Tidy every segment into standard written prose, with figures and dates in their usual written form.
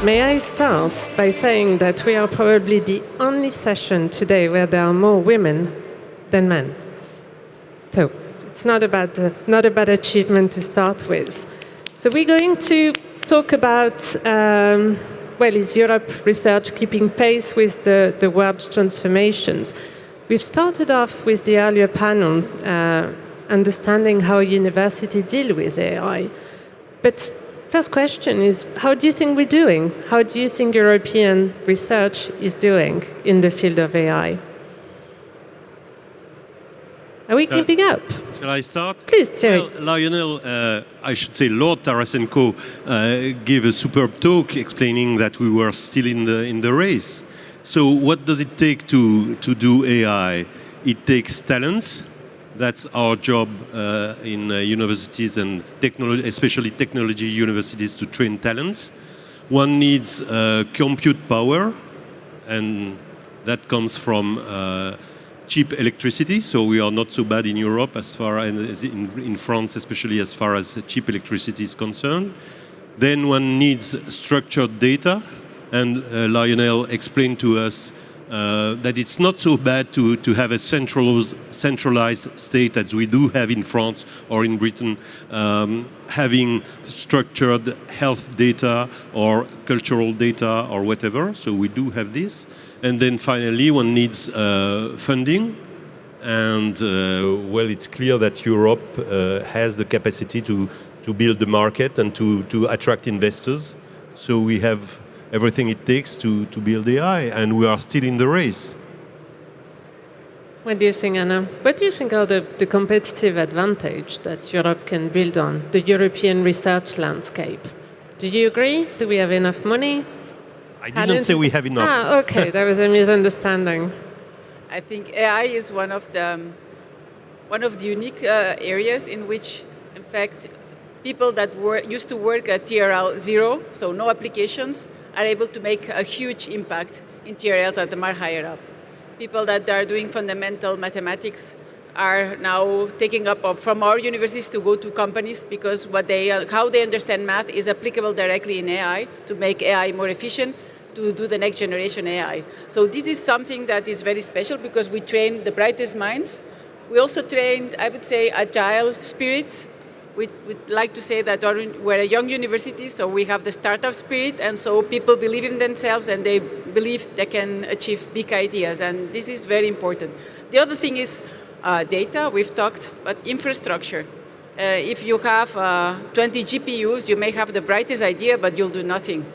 May I start by saying that we are probably the only session today where there are more women than men. So it's not a bad achievement to start with. So we're going to talk about, is Europe research keeping pace with the world's transformations? We've started off with the earlier panel, understanding how universities deal with AI. But first question is, how do you think we're doing? How do you think European research is doing in the field of AI? Are we keeping up? Shall I start? Please, Thierry. Well, Lionel, I should say Lord Tarasenko gave a superb talk explaining that we were still in the race. So what does it take to do AI? It takes talents. That's our job in universities and technology, especially technology universities, to train talents. One needs compute power, and that comes from cheap electricity. So we are not so bad in Europe as far as in France, especially as far as cheap electricity is concerned. Then one needs structured data, and Lionel explained to us that it's not so bad to have a centralized state as we do have in France or in Britain, having structured health data or cultural data or whatever. So we do have this. And then finally, one needs funding. And, it's clear that Europe has the capacity to build the market and to attract investors. So we have everything it takes to build AI, and we are still in the race. What do you think, Anna? What do you think are the competitive advantage that Europe can build on, the European research landscape? Do you agree? Do we have enough money? I didn't say we have enough. Okay, there was a misunderstanding. I think AI is one of the unique areas in which, in fact, people that used to work at TRL 0, so no applications, are able to make a huge impact in TRLs that are much higher up. People that are doing fundamental mathematics are now taking up from our universities to go to companies because how they understand math is applicable directly in AI to make AI more efficient, to do the next generation AI. So this is something that is very special because we train the brightest minds. We also trained, I would say, agile spirits. We'd like to say that we're a young university, so we have the startup spirit, and so people believe in themselves and they believe they can achieve big ideas, and this is very important. The other thing is data, we've talked, but infrastructure. If you have 20 GPUs, you may have the brightest idea, but you'll do nothing.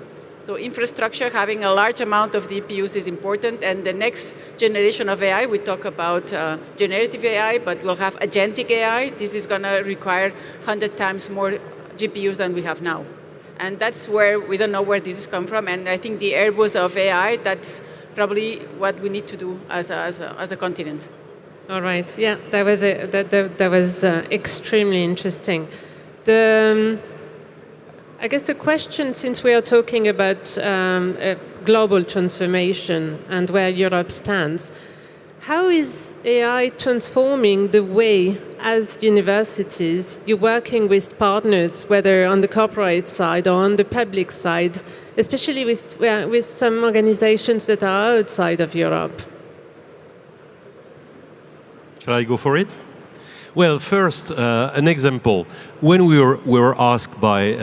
So infrastructure, having a large amount of GPUs is important, and the next generation of AI, we talk about generative AI, but we'll have agentic AI. This is going to require 100 times more GPUs than we have now. And that's where we don't know where this has come from, and I think the Airbus of AI, that's probably what we need to do as a continent. All right, yeah, that was extremely interesting. I guess the question, since we are talking about global transformation and where Europe stands, how is AI transforming the way, as universities, you're working with partners, whether on the corporate side or on the public side, especially with some organizations that are outside of Europe? Shall I go for it? Well, first, an example. When we were asked by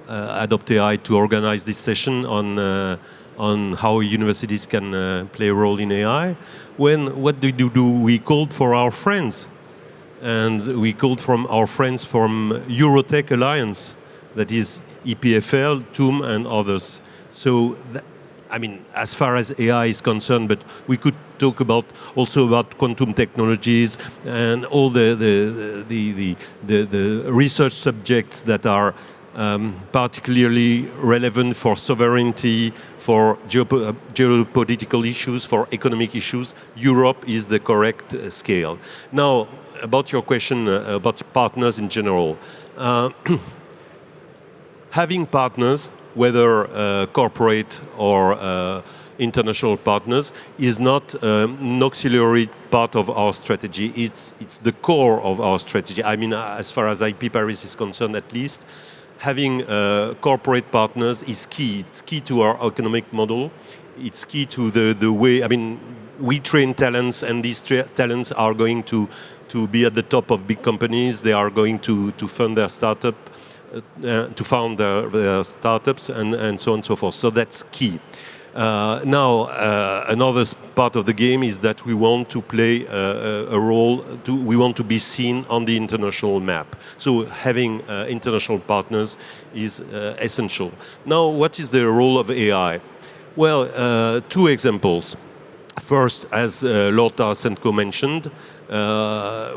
Adopt AI to organize this session on how universities can play a role in AI, what did we do? We called for our friends. And we called from our friends from Eurotech Alliance, that is EPFL, TUM, and others. So, as far as AI is concerned, but we could talk also about quantum technologies and all the research subjects that are particularly relevant for sovereignty, for geopolitical issues, for economic issues. Europe is the correct scale. Now, about your question about partners in general. Having partners, whether corporate or international partners, is not an auxiliary part of our strategy. It's the core of our strategy. As far as IP Paris is concerned, at least. having corporate partners is key. It's key to our economic model. It's key to the way, we train talents, and these talents are going to be at the top of big companies. They are going to fund their startup, to found their startups, and so on and so forth. So that's key. Now, another part of the game is that we want to play a role, we want to be seen on the international map. So having international partners is essential. Now, what is the role of AI? Well, two examples. First, as Lord Tarasenko mentioned,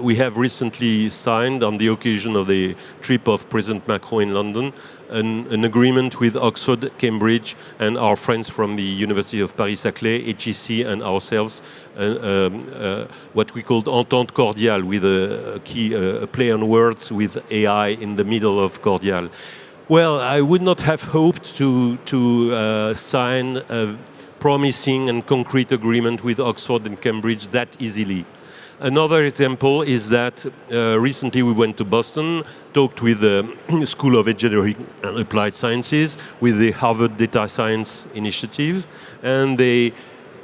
we have recently signed, on the occasion of the trip of President Macron in London, an agreement with Oxford, Cambridge, and our friends from the University of Paris-Saclay, HEC, and ourselves, what we called entente cordiale, with a key play on words with AI in the middle of cordial. Well, I would not have hoped to sign a promising and concrete agreement with Oxford and Cambridge that easily. Another example is that recently we went to Boston, talked with the School of Engineering and Applied Sciences, with the Harvard Data Science Initiative, and they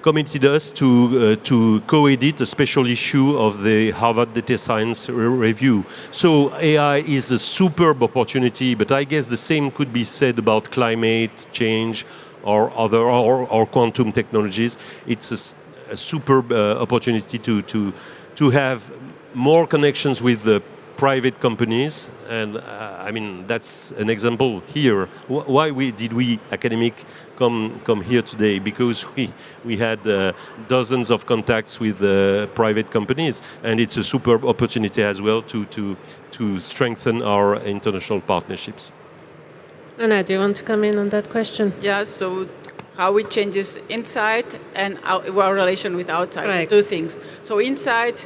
committed us to co-edit a special issue of the Harvard Data Science Review. So AI is a superb opportunity, but I guess the same could be said about climate change or other or quantum technologies. It's a superb opportunity to have more connections with the private companies, and that's an example here. Why did we academic come here today? Because we had dozens of contacts with private companies, and it's a superb opportunity as well to strengthen our international partnerships. Anna, do you want to come in on that question? Yeah, so how it changes inside and our relation with outside. Correct. Two things. So inside,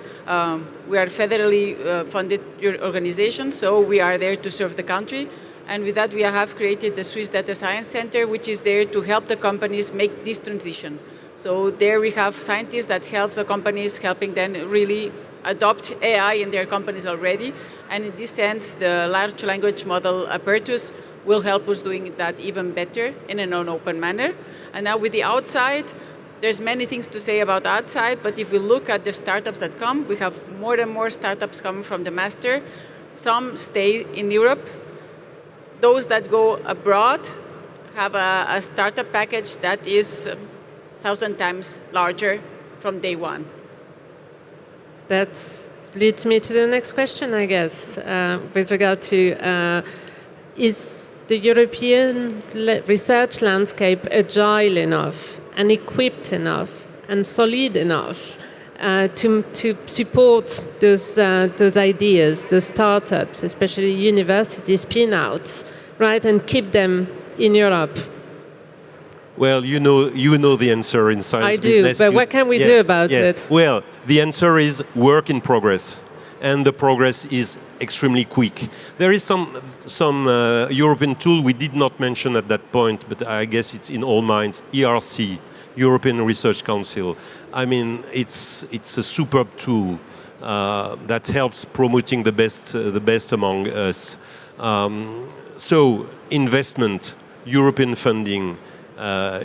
we are federally funded organization, so we are there to serve the country. And with that, we have created the Swiss Data Science Center, which is there to help the companies make this transition. So there we have scientists that help the companies, helping them really adopt AI in their companies already. And in this sense, the large language model Apertus will help us doing that even better in a non-open manner. And now with the outside, there's many things to say about outside, but if we look at the startups that come, we have more and more startups coming from the master. Some stay in Europe. Those that go abroad have a startup package that is 1,000 times larger from day one. That leads me to the next question, I guess, with regard to is the European research landscape agile enough and equipped enough and solid enough to support those ideas, the startups, especially university spin-outs, right, and keep them in Europe? Well, you know the answer in science business. I do, but what can we do about it? Well, the answer is work in progress, and the progress is extremely quick. There is some European tool we did not mention at that point, but I guess it's in all minds. ERC, European Research Council. I mean, it's a superb tool that helps promoting the best among us. So investment, European funding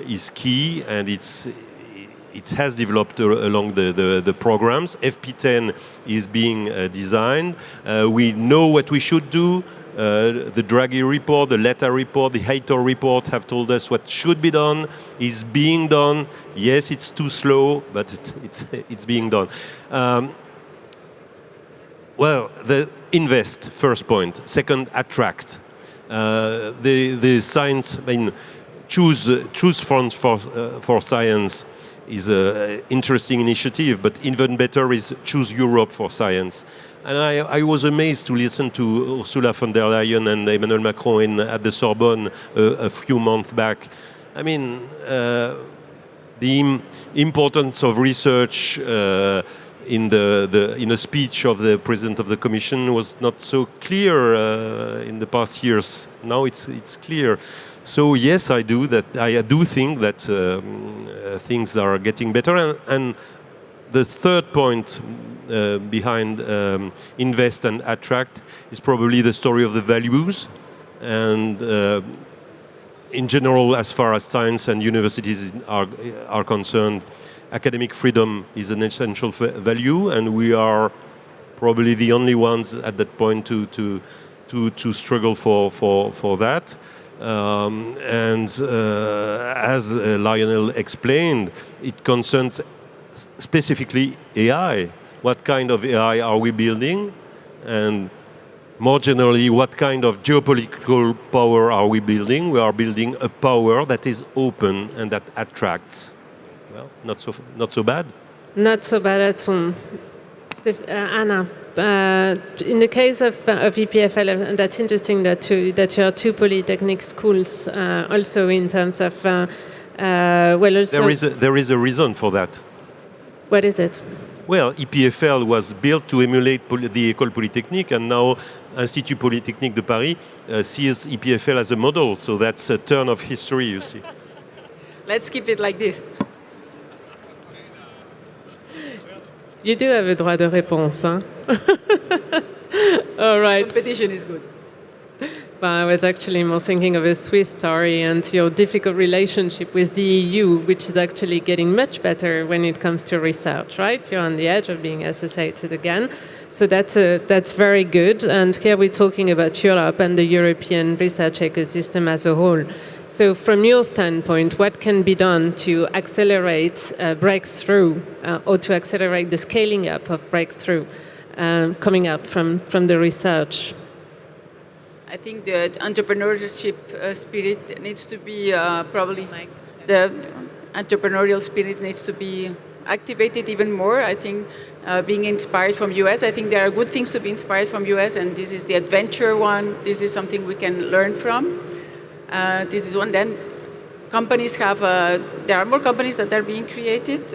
is key, and it has developed along the programs. FP10 is being designed. We know what we should do. The Draghi report, the Letta report, the Heitor report have told us what should be done, is being done. Yes, it's too slow, but it's being done. Well, the invest, first point. Second, attract. The science, choose funds for science is an interesting initiative, but even better is choose Europe for science. And I was amazed to listen to Ursula von der Leyen and Emmanuel Macron at the Sorbonne a few months back. I mean, the importance of research in a speech of the President of the Commission was not so clear in the past years. Now it's clear. So yes, I do think that things are getting better. And the third point behind invest and attract is probably the story of the values. And in general, as far as science and universities are concerned, academic freedom is an essential value, and we are probably the only ones at that point to struggle for that. As Lionel explained, it concerns specifically AI. What kind of AI are we building? And more generally, what kind of geopolitical power are we building? We are building a power that is open and that attracts. Well, not so bad. Not so bad at all. Anna, in the case of EPFL, that's interesting that you are two polytechnic schools, also in terms of also there is a reason for that. What is it? Well, EPFL was built to emulate the École Polytechnique, and now Institut Polytechnique de Paris sees EPFL as a model. So that's a turn of history, you see. Let's keep it like this. You do have a droit de réponse, huh? All right. Competition is good. But I was actually more thinking of a Swiss story and your difficult relationship with the EU, which is actually getting much better when it comes to research, right? You're on the edge of being associated again. So that's very good. And here we're talking about Europe and the European research ecosystem as a whole. So from your standpoint, what can be done to accelerate breakthrough or to accelerate the scaling up of breakthrough coming out from the research? I think the entrepreneurship spirit needs to be the entrepreneurial spirit needs to be activated even more. I think being inspired from US, I think there are good things to be inspired from US, and this is the adventure one. This is something we can learn from. This is one. Then companies have, there are more companies that are being created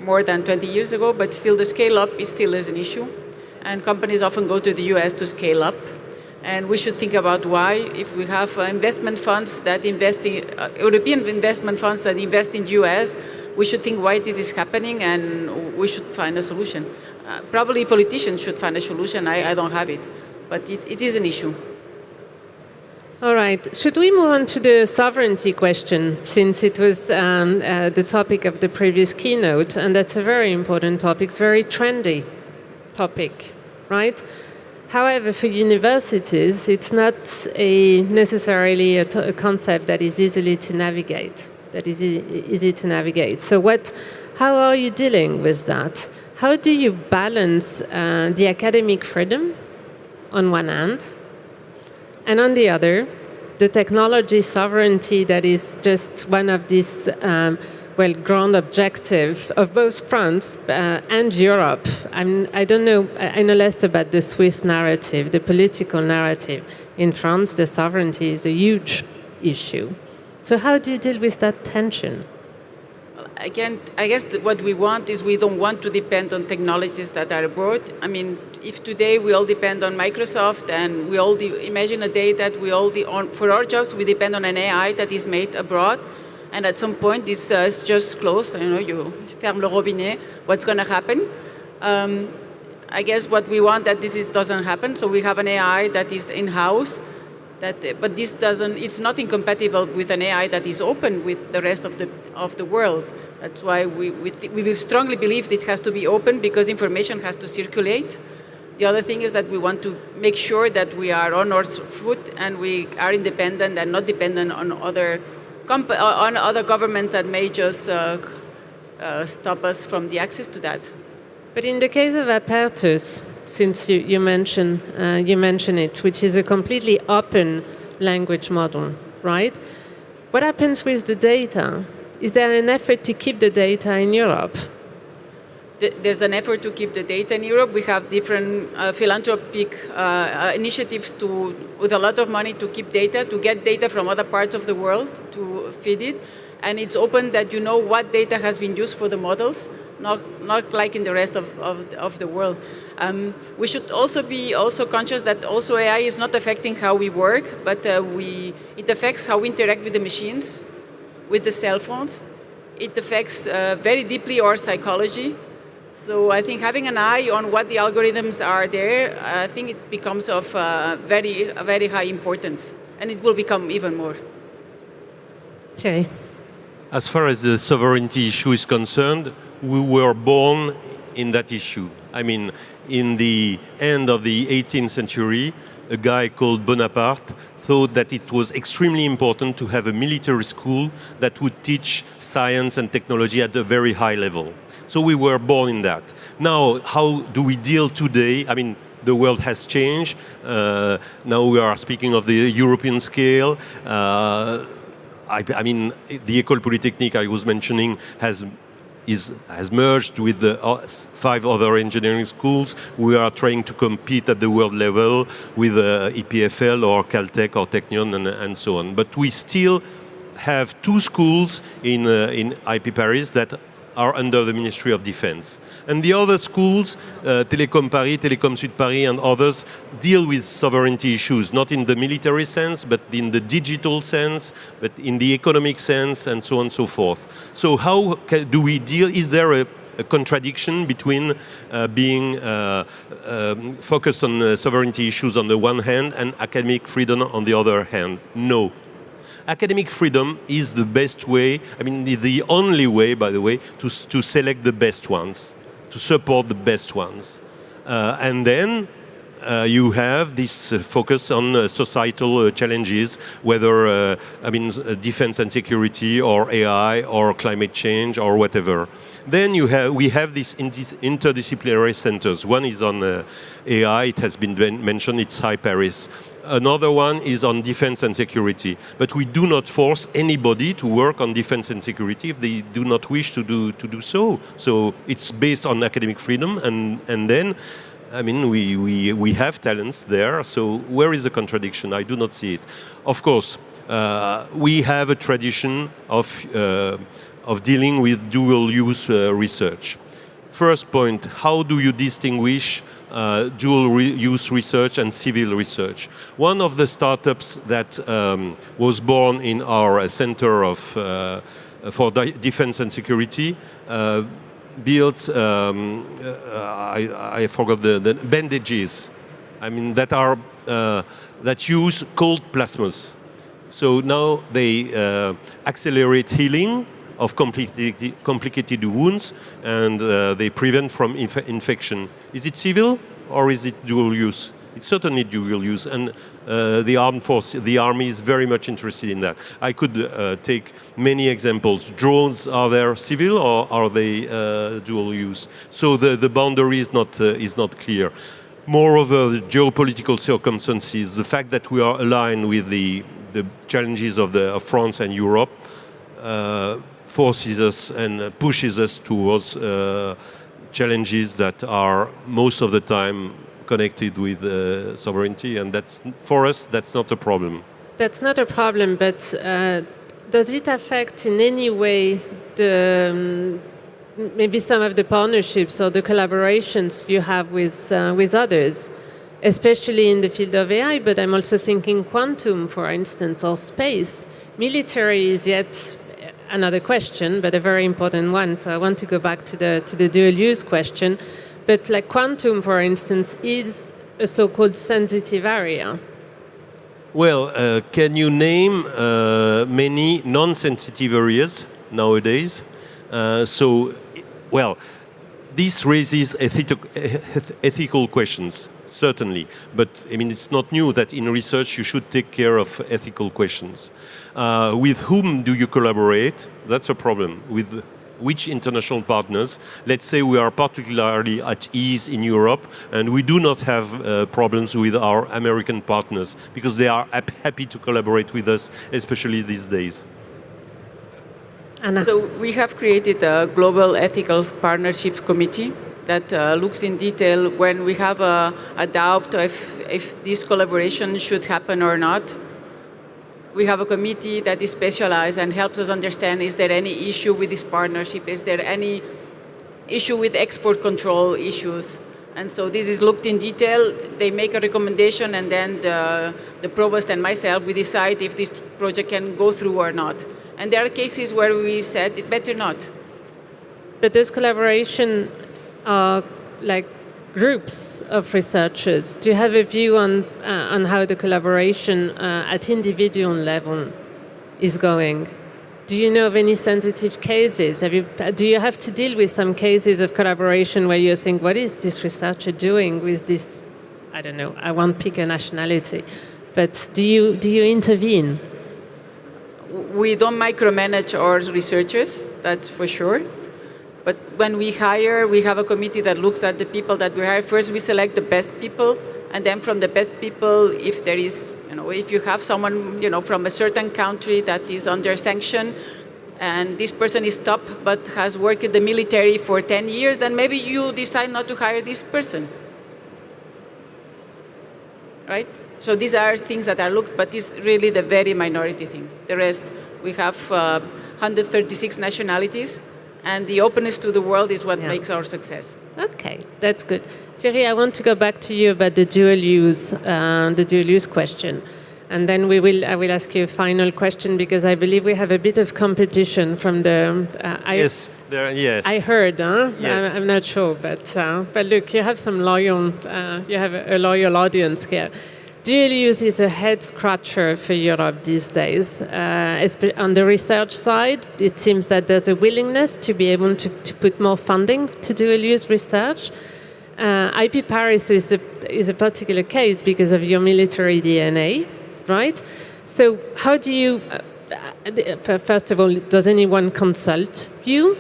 more than 20 years ago, but still the scale up is still an issue. And companies often go to the US to scale up. And we should think about why. If we have investment funds that invest in, European investment funds that invest in the US, we should think why this is happening, and we should find a solution. Probably politicians should find a solution. I don't have it, but it is an issue. All right. Should we move on to the sovereignty question, since it was the topic of the previous keynote, and that's a very important topic. It's a very trendy topic, right? However, for universities, it's not necessarily a concept that is easy to navigate. So how are you dealing with that? How do you balance the academic freedom on one hand, and on the other, the technology sovereignty that is just one of these grand objective of both France and Europe? I don't know. I know less about the Swiss narrative, the political narrative. In France, the sovereignty is a huge issue. So how do you deal with that tension? Again, I guess what we want is we don't want to depend on technologies that are abroad. I mean, if today we all depend on Microsoft, and we all imagine a day that we all for our jobs we depend on an AI that is made abroad. And at some point, this is just closed. You ferme le robinet. What's going to happen? I guess what we want that doesn't happen. So we have an AI that is in-house. But this doesn't. It's not incompatible with an AI that is open with the rest of the world. That's why we will strongly believe that it has to be open, because information has to circulate. The other thing is that we want to make sure that we are on our foot and we are independent and not dependent on other governments that may just stop us from the access to that. But in the case of Apertus, since you mention it, which is a completely open language model, right? What happens with the data? Is there an effort to keep the data in Europe? There's an effort to keep the data in Europe. We have different philanthropic initiatives with a lot of money to keep data, to get data from other parts of the world, to feed it. And it's open that you know what data has been used for the models, not like in the rest of the world. We should also be conscious that also AI is not affecting how we work, but it affects how we interact with the machines, with the cell phones. It affects very deeply our psychology. So I think having an eye on what the algorithms are there, I think it becomes of very high importance. and it will become even more. Thierry. As far as the sovereignty issue is concerned, we were born in that issue. I mean, in the end of the 18th century, a guy called Bonaparte thought that it was extremely important to have a military school that would teach science and technology at a very high level. So we were born in that. Now, how do we deal today? I mean, the world has changed. Now we are speaking of the European scale. I mean, the École Polytechnic I was mentioning has merged with the 5 other engineering schools. We are trying to compete at the world level with EPFL or Caltech or Technion and so on. But we still have 2 schools in IP Paris that are under the Ministry of Defense. And the other schools, Télécom Paris, Télécom Sud Paris and others, deal with sovereignty issues, not in the military sense, but in the digital sense, but in the economic sense, and so on and so forth. So how do we deal? Is there a contradiction between being focused on sovereignty issues on the one hand and academic freedom on the other hand? No. Academic freedom is the best way, I mean, the only way, by the way, to select the best ones, to support the best ones. And then you have this focus on societal challenges, whether, defense and security, or AI, or climate change, or whatever. Then we have these interdisciplinary centers. One is on AI, it has been mentioned, it's IP Paris. Another one is on defense and security. But we do not force anybody to work on defense and security if they do not wish to do so. So it's based on academic freedom, and then, I mean, we have talents there. So where is the contradiction? I do not see it. Of course, we have a tradition of dealing with dual-use research. First point, how do you distinguish dual-use research and civil research? One of the startups that was born in our Center for Defense and Security built, I forgot the bandages, I mean, that use cold plasmas. So now they accelerate healing of complicated wounds, and they prevent from infection. Is it civil or is it dual use? It's certainly dual use, and the armed force, the army is very much interested in that. I could take many examples. Drones, are they civil or are they dual use? So the boundary is not clear. Moreover, the geopolitical circumstances, the fact that we are aligned with the challenges of France and Europe, forces us and pushes us towards challenges that are most of the time connected with sovereignty, and for us that's not a problem. That's not a problem, but does it affect in any way maybe some of the partnerships or the collaborations you have with others, especially in the field of AI, but I'm also thinking quantum, for instance, or space. Military is yet another question, but a very important one. So I want to go back to the dual-use question. But like quantum, for instance, is a so-called sensitive area. Well, can you name many non-sensitive areas nowadays? This raises ethical questions, certainly. But I mean, it's not new that in research you should take care of ethical questions. With whom do you collaborate? That's a problem. With which international partners? Let's say we are particularly at ease in Europe, and we do not have problems with our American partners because they are happy to collaborate with us, especially these days. Anna. So we have created a global ethical partnerships committee that looks in detail when we have a doubt if this collaboration should happen or not. We have a committee that is specialized and helps us understand, is there any issue with this partnership? Is there any issue with export control issues? And so this is looked in detail. They make a recommendation, and then the provost and myself, we decide if this project can go through or not. And there are cases where we said it better not. But those collaboration are like groups of researchers? Do you have a view on how the collaboration at individual level is going? Do you know of any sensitive cases? Do you have to deal with some cases of collaboration where you think, what is this researcher doing with this? I don't know, I won't pick a nationality. But do you intervene? We don't micromanage our researchers, that's for sure. But when we hire, we have a committee that looks at the people that we hire. First, we select the best people, and then from the best people, if there is, if you have someone, from a certain country that is under sanction, and this person is top but has worked in the military for 10 years, then maybe you decide not to hire this person, right? So these are things that are looked, but it's really the very minority thing. The rest, we have 136 nationalities, and the openness to the world is what makes our success. Okay, that's good. Thierry, I want to go back to you about the dual use question. And then I will ask you a final question, because I believe we have a bit of competition from the... yes. I heard, huh? Yes. I'm not sure, but look, you have you have a loyal audience here. Dual use is a head scratcher for Europe these days. On the research side, it seems that there's a willingness to be able to put more funding to dual use research. IP Paris is a particular case because of your military DNA, right? So how do you, first of all, does anyone consult you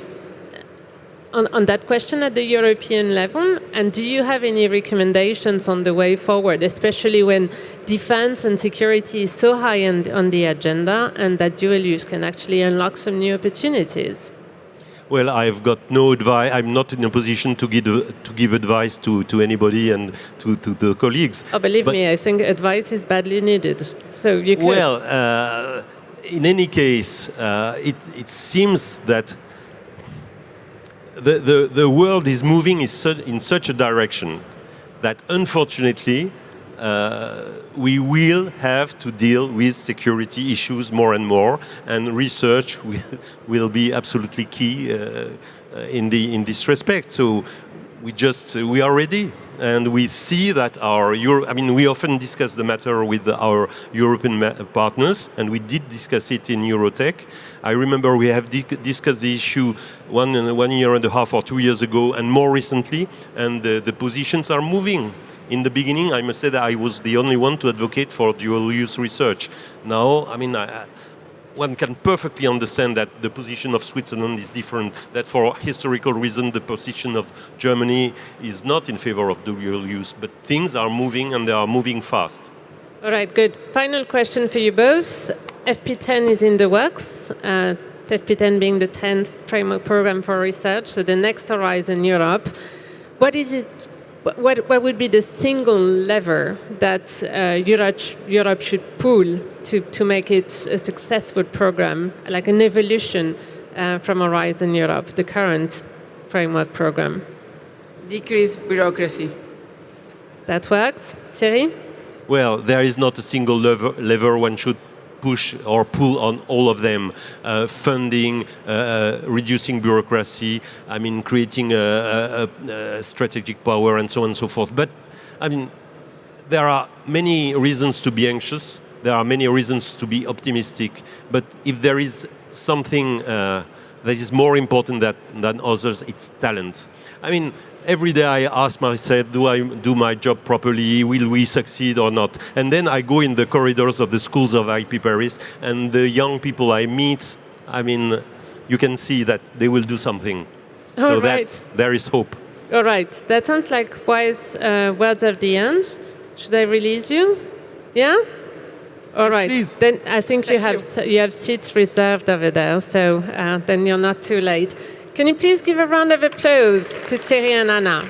on that question at the European level? And do you have any recommendations on the way forward, especially when defense and security is so high on the agenda, and that dual use can actually unlock some new opportunities? Well, I've got no advice. I'm not in a position to give advice to anybody and to the colleagues. Oh, believe me, I think advice is badly needed. So you could. Well, in any case, it seems that the world is moving in such a direction that, unfortunately, we will have to deal with security issues more and more, and research will be absolutely key in this respect. So we are ready, and we see that we often discuss the matter with our European partners, and we did discuss it in Eurotech. I remember we have discussed the issue 1 year and a half or 2 years ago, and more recently, and the positions are moving. In the beginning, I must say that I was the only one to advocate for dual-use research. Now, one can perfectly understand that the position of Switzerland is different, that for historical reasons the position of Germany is not in favor of dual use, but things are moving, and they are moving fast. All right, good. Final question for you both. FP10 is in the works, FP10 being the 10th framework program for research, so the next Horizon Europe. What is it? What would be the single lever that Europe should pull to make it a successful program, like an evolution from Horizon Europe, the current framework program? Decrease bureaucracy. That works. Thierry? Well, there is not a single lever one should push or pull on all of them. Funding, reducing bureaucracy, creating a strategic power, and so on and so forth. But, there are many reasons to be anxious. There are many reasons to be optimistic. But if there is something that is more important than others, it's talent. Every day I ask myself, do I do my job properly? Will we succeed or not? And then I go in the corridors of the schools of IP Paris, and the young people I meet, you can see that they will do something. All right. There is hope. All right. That sounds like wise words of the end. Should I release you? Yeah? All yes, right. Please. Then I think you have seats reserved over there, so then you're not too late. Can you please give a round of applause to Thierry and Anna?